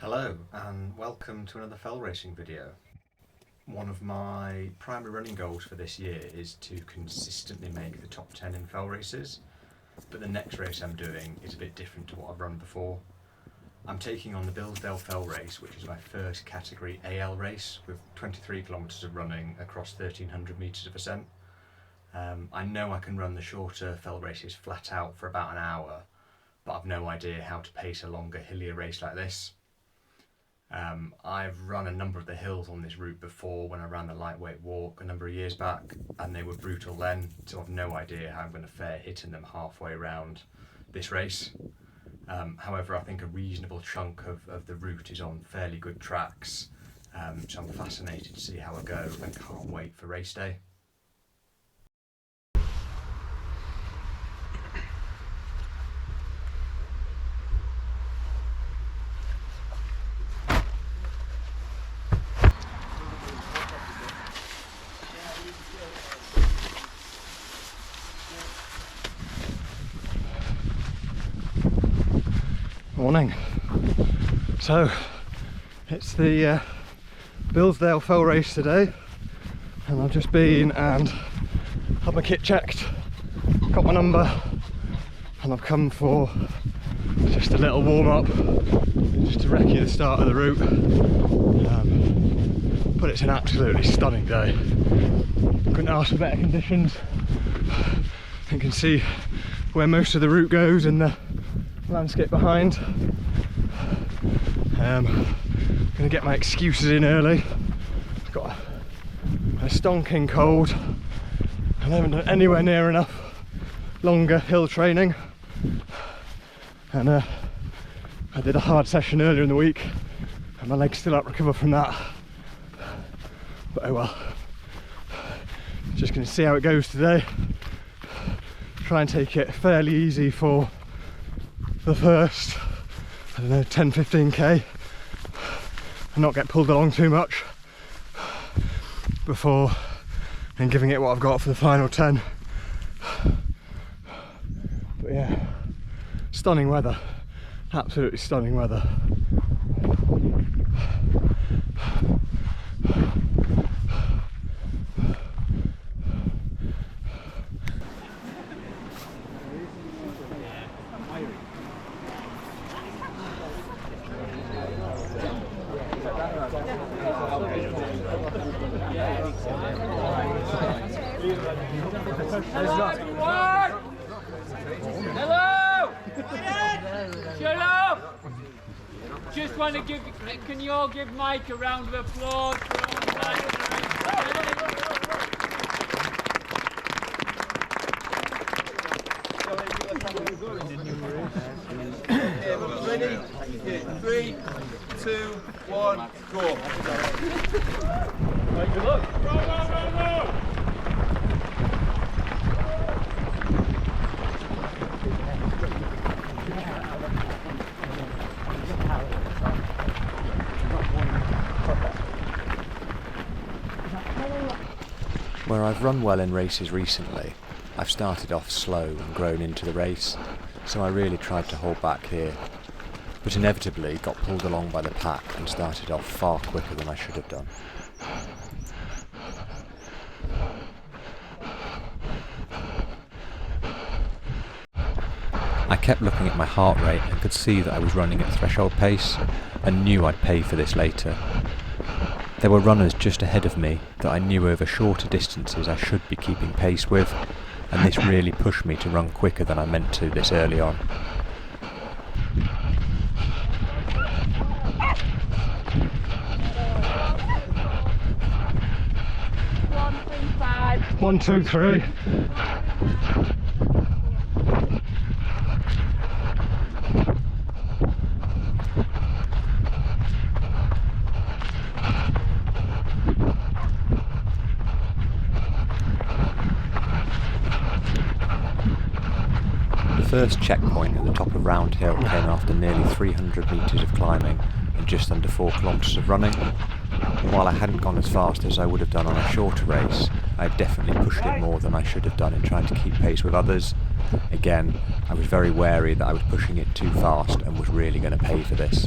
Hello and welcome to another fell racing video. One of my primary running goals for this year is to consistently make the top 10 in fell races, but the next race I'm doing is a bit different to what I've run before. I'm taking on the Bilsdale Fell Race, which is my first category AL race with 23 kilometres of running across 1300 metres of ascent. I know I can run the shorter fell races flat out for about an hour, but I've no idea how to pace a longer, hillier race like this. I've run a number of the hills on this route before when I ran the lightweight walk a number of years back, and they were brutal then, so I've no idea how I'm going to fare hitting them halfway around this race. However, I think a reasonable chunk of the route is on fairly good tracks, so I'm fascinated to see how I go and can't wait for race day. Morning. So it's the Bilsdale Fell Race today, and I've just been and had my kit checked, got my number, and I've come for just a little warm up just to recce the start of the route. But it's an absolutely stunning day. Couldn't ask for better conditions. You can see where most of the route goes in the landscape behind. Gonna get my excuses in early. I've got a stonking cold and I haven't done anywhere near enough longer hill training, and I did a hard session earlier in the week and my legs still haven't recovered from that, but oh well. Just gonna see how it goes today, try and take it fairly easy for the first, I don't know, 10-15k, and not get pulled along too much before and giving it what I've got for the final 10. But yeah, stunning weather, absolutely stunning weather. Hello everyone! Hello! Shut up! Just want to can you all give Mike a round of applause for all Ready? 3, 2, 1, go! Right, good luck! Go! Where I've run well in races recently, I've started off slow and grown into the race, so I really tried to hold back here, but inevitably got pulled along by the pack and started off far quicker than I should have done. I kept looking at my heart rate and could see that I was running at threshold pace, and knew I'd pay for this later. There were runners just ahead of me that I knew over shorter distances I should be keeping pace with, and this really pushed me to run quicker than I meant to this early on. One, two, three. The first checkpoint at the top of Round Hill came after nearly 300 metres of climbing and just under 4 kilometres of running. While I hadn't gone as fast as I would have done on a shorter race, I definitely pushed it more than I should have done in trying to keep pace with others. Again, I was very wary that I was pushing it too fast and was really going to pay for this.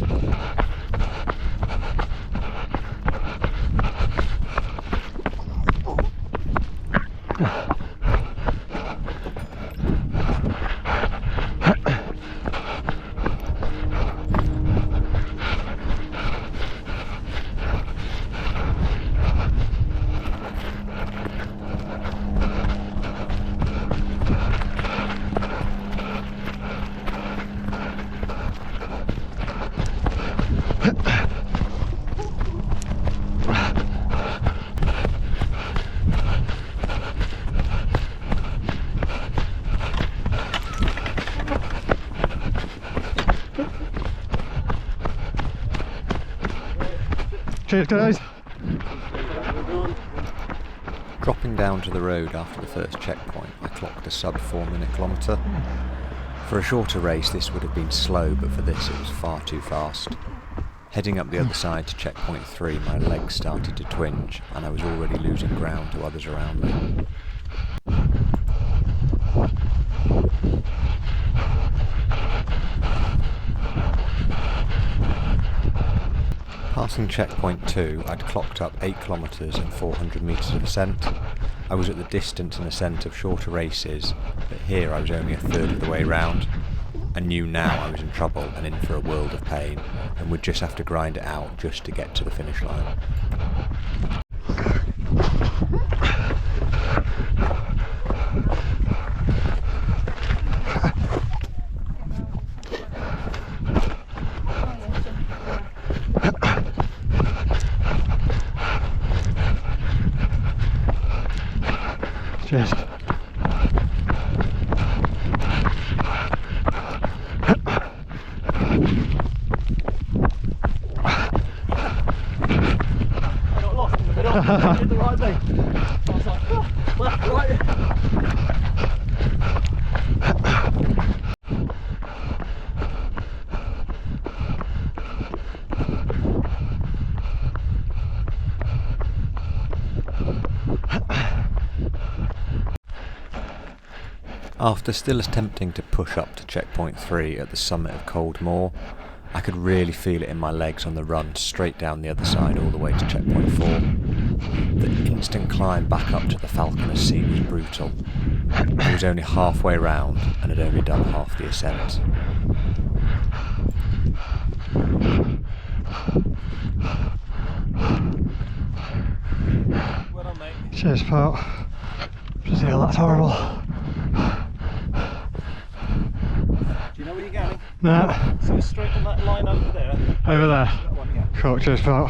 Cheers guys. Dropping down to the road after the first checkpoint, I clocked a sub 4 minute kilometre. For a shorter race this would have been slow, but for this it was far too fast. Heading up the other side to checkpoint 3, my legs started to twinge and I was already losing ground to others around me. Passing checkpoint 2, I'd clocked up 8 kilometres and 400 metres of ascent. I was at the distance and ascent of shorter races, but here I was only a third of the way round. I knew now I was in trouble and in for a world of pain, and would just have to grind it out just to get to the finish line. Cheers. I did the right thing. I was like, left, right. After still attempting to push up to checkpoint 3 at the summit of Cold Moor, I could really feel it in my legs on the run straight down the other side all the way to checkpoint 4. The instant climb back up to the Falconer's Seat was brutal. I was only halfway round and had only done half the ascent. Well done, mate. Cheers, pal. Brazil, that's horrible. Do you know where you're going? Nah, So straight on that line over there. over there. That one, yeah. Cool, cheers, pal.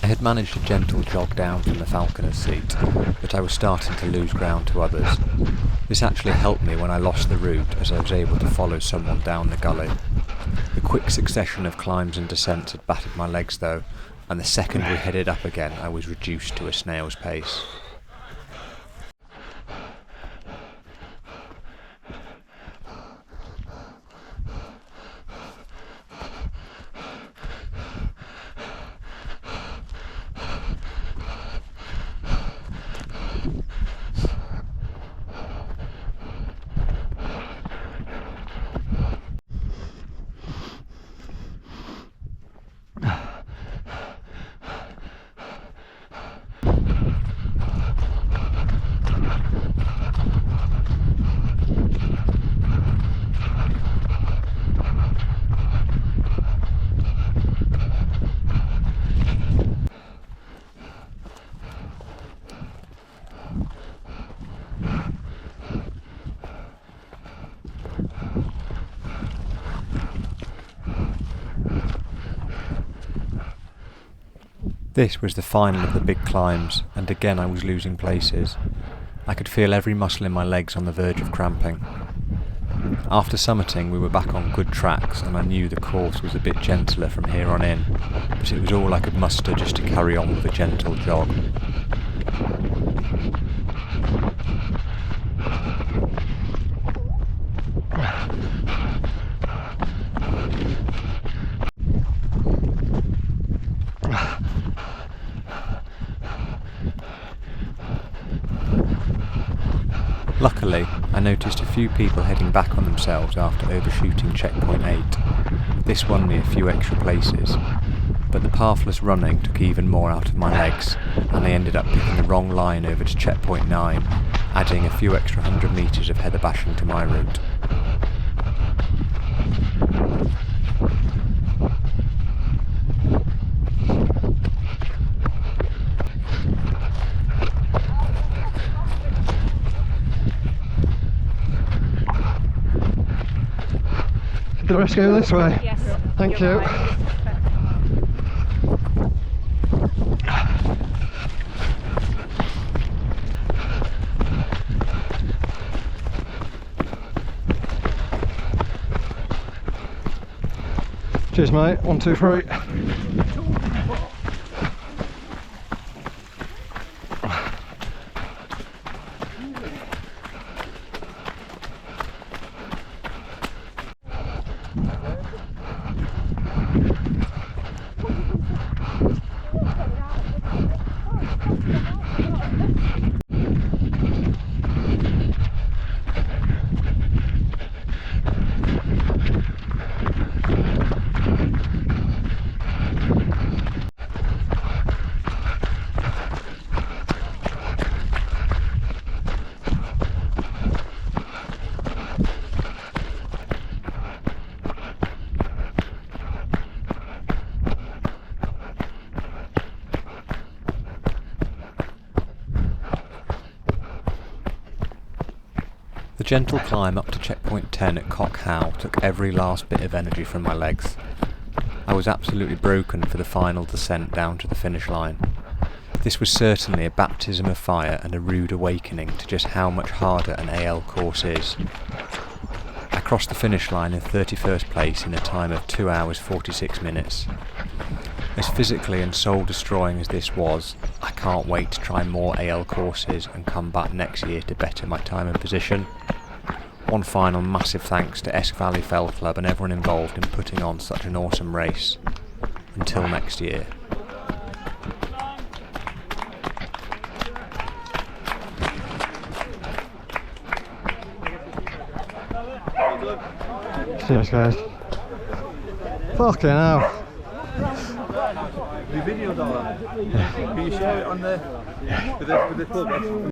I had managed a gentle jog down from the Falconer's Seat, but I was starting to lose ground to others. This actually helped me when I lost the route, as I was able to follow someone down the gully. The quick succession of climbs and descents had battered my legs though, and the second we headed up again I was reduced to a snail's pace. This was the final of the big climbs, and again I was losing places. I could feel every muscle in my legs on the verge of cramping. After summiting we were back on good tracks, and I knew the course was a bit gentler from here on in, but it was all I could muster just to carry on with a gentle jog. Luckily, I noticed a few people heading back on themselves after overshooting checkpoint 8. This won me a few extra places, but the pathless running took even more out of my legs, and they ended up picking the wrong line over to checkpoint 9, adding a few extra 100 metres of heather bashing to my route. The rest go this way? Yes. Thank you. Right. Cheers, mate. 1, 2, 3. The gentle climb up to checkpoint 10 at Cock Howe took every last bit of energy from my legs. I was absolutely broken for the final descent down to the finish line. This was certainly a baptism of fire and a rude awakening to just how much harder an AL course is. I crossed the finish line in 31st place in a time of 2 hours 46 minutes. As physically and soul destroying as this was, I can't wait to try more AL courses and come back next year to better my time and position. One final massive thanks to Esk Valley Fell Club and everyone involved in putting on such an awesome race. Until next year. Cheers, guys. Fucking hell. You videoed all that? Can you share it on the with the club?